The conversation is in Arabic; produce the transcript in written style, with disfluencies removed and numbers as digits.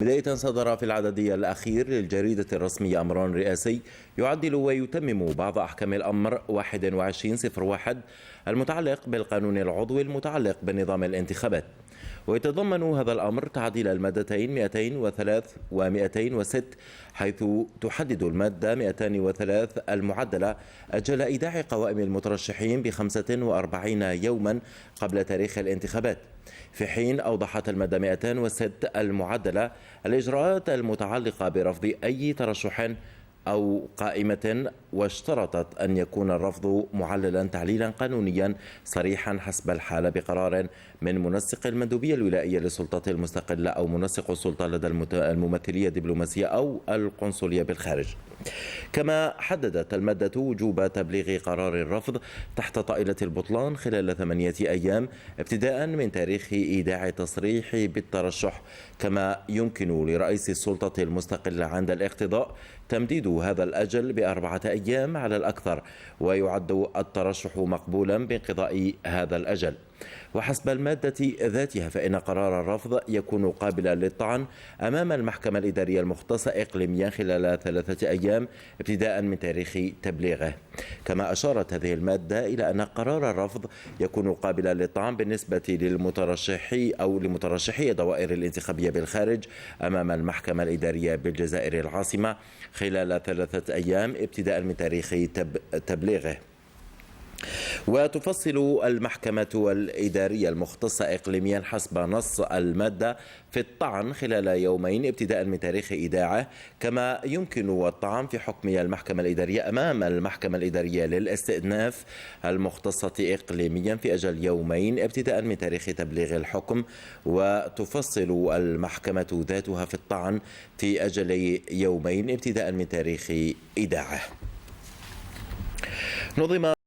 بداية صدر في العدد الأخير للجريدة الرسمية أمر رئاسي يعدل ويتمم بعض أحكام الأمر 2101 المتعلق بالقانون العضوي المتعلق بنظام الانتخابات. ويتضمن هذا الأمر تعديل المادتين 203 و206، حيث تحدد المادة 203 المعدلة أجل إيداع قوائم المترشحين ب45 يوما قبل تاريخ الانتخابات، في حين أوضحت المادة 206 المعدلة الإجراءات المتعلقة برفض أي ترشح أو قائمة، واشترطت أن يكون الرفض معللا تعليلا قانونيا صريحا حسب الحالة بقرار من منسق المندوبية الولائية للسلطات المستقلة أو منسق السلطة لدى الممثلية الدبلوماسية أو القنصلية بالخارج. كما حددت المادة وجوب تبليغ قرار الرفض تحت طائلة البطلان خلال 8 أيام ابتداء من تاريخ إيداع التصريح بالترشح، كما يمكن لرئيس السلطة المستقلة عند الاقتضاء تمديد هذا الأجل ب4 أيام على الأكثر، ويعد الترشح مقبولا بانقضاء هذا الأجل. وحسب المادة ذاتها فإن قرار الرفض يكون قابلا للطعن أمام المحكمة الإدارية المختصة إقليميا خلال 3 أيام ابتداء من تاريخ تبليغه. كما أشارت هذه المادة إلى أن قرار الرفض يكون قابلا للطعن بالنسبة للمترشحي أو لمترشحي الدوائر الانتخابية بالخارج أمام المحكمة الإدارية بالجزائر العاصمة خلال 3 أيام ابتداء من تاريخ تبليغه. وتفصل المحكمة الإدارية المختصة إقليميا حسب نص المادة في الطعن خلال يومين ابتداء من تاريخ إيداعه، كما يمكن الطعن في حكم المحكمة الإدارية أمام المحكمة الإدارية للاستئناف المختصة إقليميا في أجل يومين ابتداء من تاريخ تبليغ الحكم. وتفصل المحكمة ذاتها في الطعن في أجل يومين ابتداء من تاريخ إيداعه. نظم